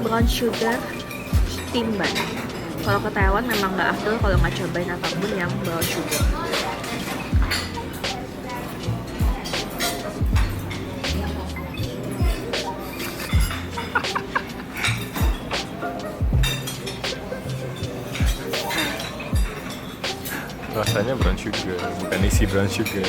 Brown sugar steam bun. Kalau ke Taiwan memang nggak afdol kalau nggak cobain apapun yang brown sugar. Rasanya brown sugar, bukan isi brown sugar.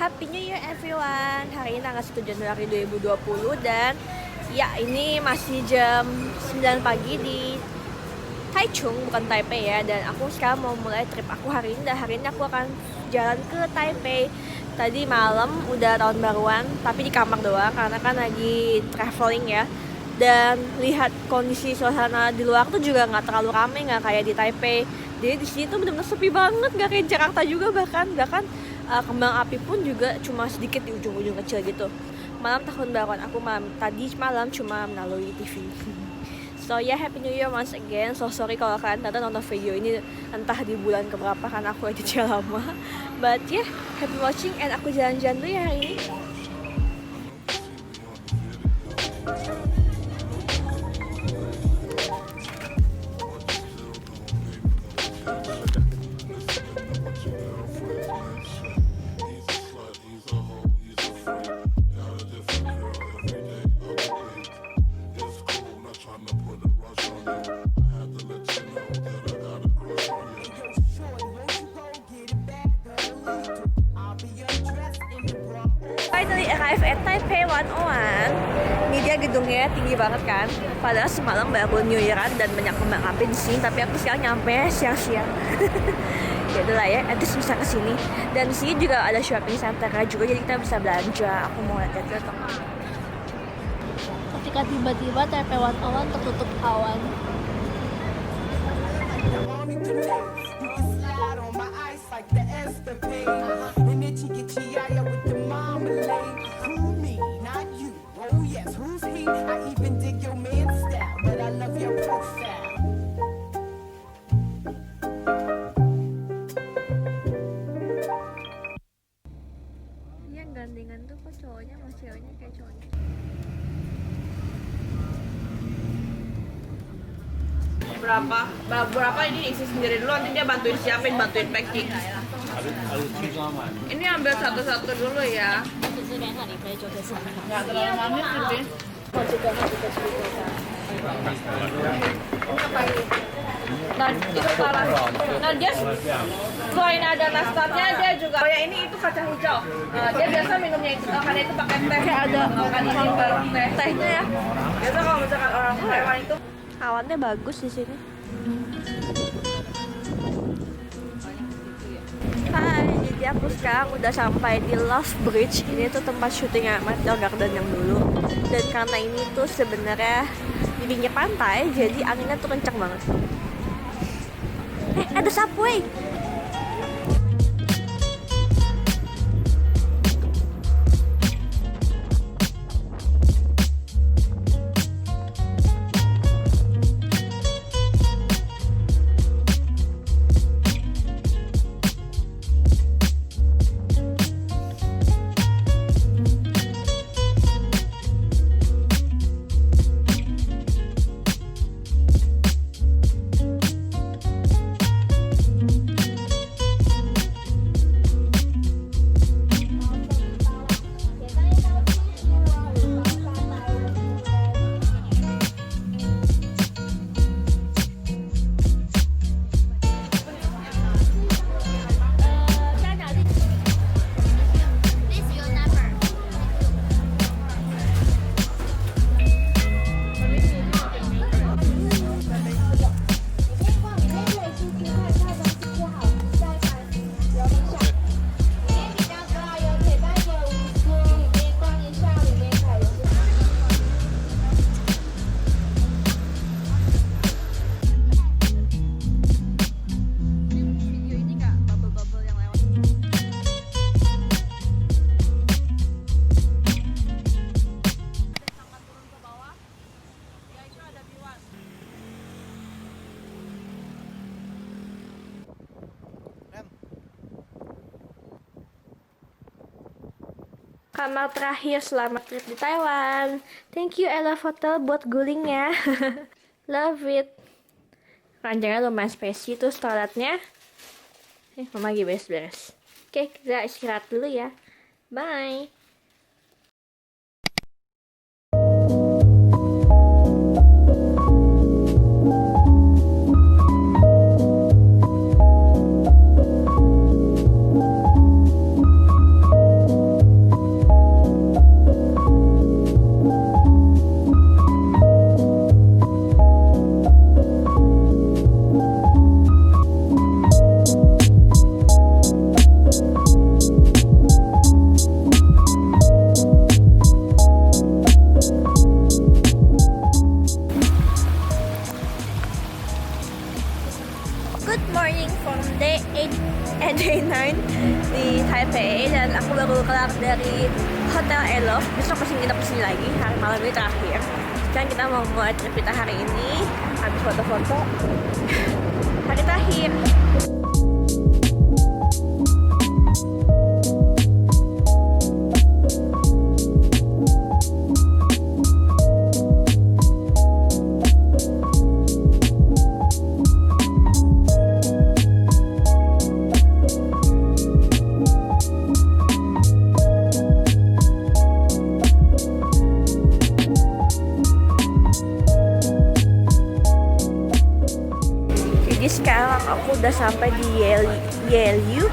Happy New Year everyone. Hari ini tanggal 1 Januari 2020 dan ya ini masih jam 9 pagi di Taichung, bukan Taipei ya. Dan aku sekarang mau mulai trip aku hari ini. Dan hari ini aku akan jalan ke Taipei. Tadi malam udah tahun baruan, tapi di kamar doang karena kan lagi traveling ya. Dan lihat kondisi suasana di luar tuh juga nggak terlalu ramai, nggak kayak di Taipei. Jadi di sini tuh benar-benar sepi banget, nggak kayak Jakarta juga bahkan kembang api pun juga cuma sedikit di ujung-ujung kecil gitu. Malam tahun baruan aku tadi malam cuma melalui TV. So yeah, Happy New Year once again. So sorry kalau kalian tadi nonton video ini entah di bulan keberapa karena aku editnya lama. But yeah, happy watching and aku jalan-jalan dulu ya hari ini. Finally arrive at Taipei 101. Ini dia gedungnya, tinggi banget kan. Padahal semalam baru New Year-an dan banyak kembang api di sini, tapi aku sekarang nyampe siang-siang. Ya udah lah ya, nanti bisa ke sini. Dan di sini juga ada shopping center juga, jadi kita bisa belanja. Aku mau lihat-lihat teman. Ketika tiba-tiba Taipei 101 tertutup awan. Yang gandengan tuh kok cowoknya sama ceweknya kayak cowoknya. Berapa ini isi sendiri dulu, nanti dia bantuin siapin, bantuin packing. Ini ambil satu-satu dulu ya. Nggak terlalu manis sih. Nah itu parah. Nah dia selain ada nastarnya dia juga. Oh ya ini itu kacang hijau. Dia biasa minumnya itu karena itu pakai teh. Kayak ada kan ini baru tehnya ya. Biasa kalau misalkan orang Taiwan itu Awannya bagus di sini. Hai, jadi aku sekarang udah sampai di Love Bridge. Ini tuh tempat syutingnya Meteor Garden yang dulu. Dan karena ini tuh sebenarnya di pinggir pantai, jadi anginnya tuh kencang banget. Ada subway. kamar terakhir selama trip di Taiwan. Thank you I Love Hotel buat gulingnya. Love it. Ranjangnya lumayan spacey, terus toiletnya. Mama lagi beres-beres. Oke, kita istirahat dulu ya. Bye. Good morning from day 8 and day 9 di Taipei, dan aku baru kelar dari Hotel I Love. Besok masih nginep di sini lagi, hari malam ini terakhir. Sekarang kita mau mulai trip kita hari ini, habis foto-foto hari terakhir. Jadi sekarang aku udah sampai di Yelyu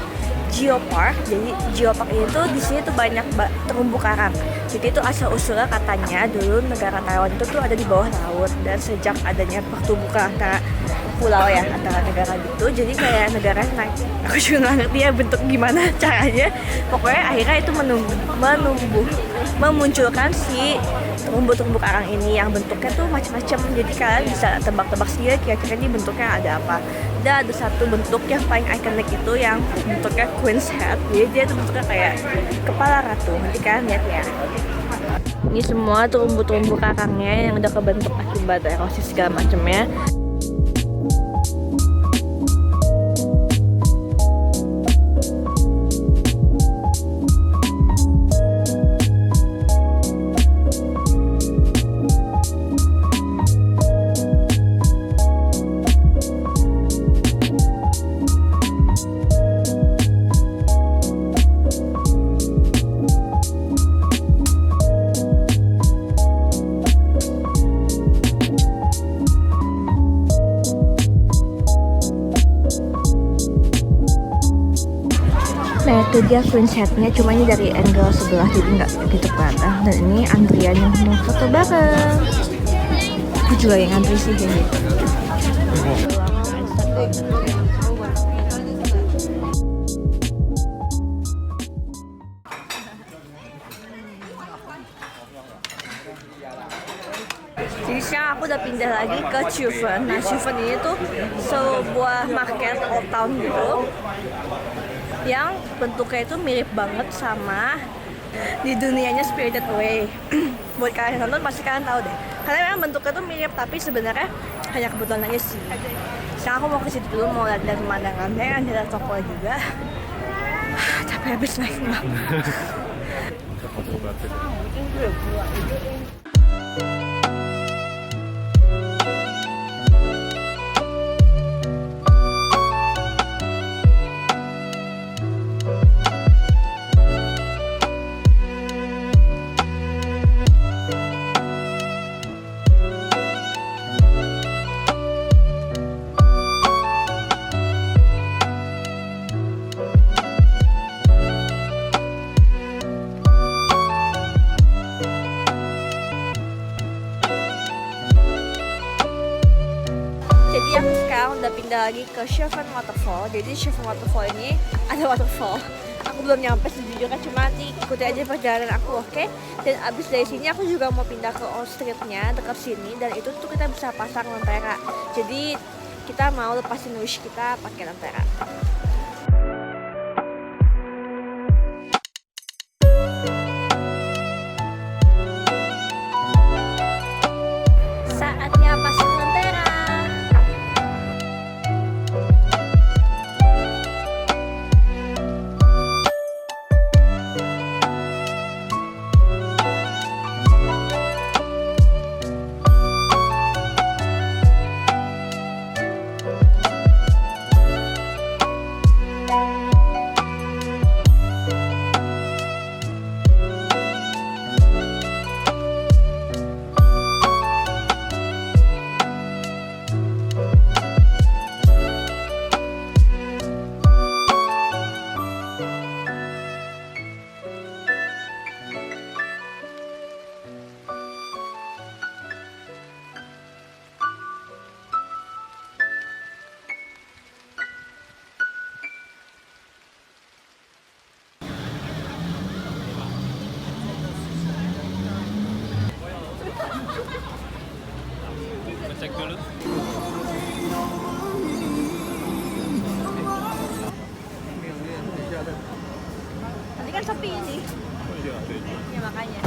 Geopark. Jadi Geopark itu di sini tuh banyak terumbu karang. Jadi itu asal usulnya katanya dulu negara Taiwan itu tuh ada di bawah laut, dan sejak adanya pertumbuhan antara pulau ya, antara negara gitu, jadi kayak negara naik. Aku juga nggak ngerti ya bentuk gimana caranya. Pokoknya akhirnya itu memunculkan si terumbu karang ini yang bentuknya tuh macam-macam. Jadi kalian bisa tebak-tebak sendiri kira-kira ini bentuknya ada apa. Dan ada satu bentuk yang paling ikonik itu yang bentuknya Queen's Head. Jadi dia tuh bentuknya kayak kepala ratu. Nanti kalian lihat ya. Ini semua terumbu karangnya yang udah kebentuk akibat erosi segala macamnya. Nah itu dia Queen's Head-nya, cuma ini dari angle sebelah jadi nggak gitu kelihatan. Dan ini antrian yang mau foto bareng. Aku juga yang antri sih ini. Jadi sekarang aku udah pindah lagi ke Chufen. Nah Chufen ini tuh sebuah market old town gitu, yang bentuknya itu mirip banget sama di dunianya Spirited Away. Buat kalian yang nonton pasti kalian tahu deh, karena memang bentuknya tuh mirip, tapi sebenarnya hanya kebetulan aja sih. Sekarang aku mau ke situ dulu, mau lihat pemandangannya, ada toko juga. Capek habis naiknya. Jadi aku sekarang udah pindah lagi ke Chufen Waterfall. Jadi Chufen Waterfall ini ada waterfall. Aku belum nyampe sejujurnya, cuma nanti ikuti aja perjalanan aku, oke? Dan abis dari sini aku juga mau pindah ke Old Street-nya dekat sini, dan itu tuh kita bisa pasang lentera. Jadi kita mau lepasin wish kita pakai lentera. Saatnya pasang lentera. sepi ini. Oh iya, ada ini. Ya makanya.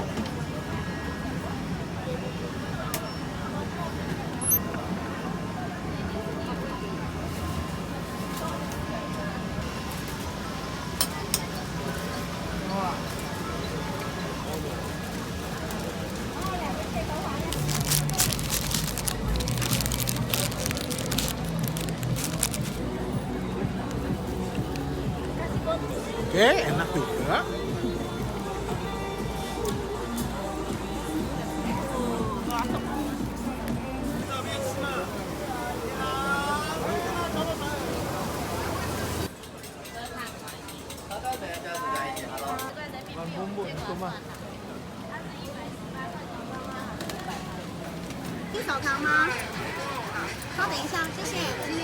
Oke, enak juga. Bukan bumbu itu mah. 订少糖吗？稍等一下，谢谢。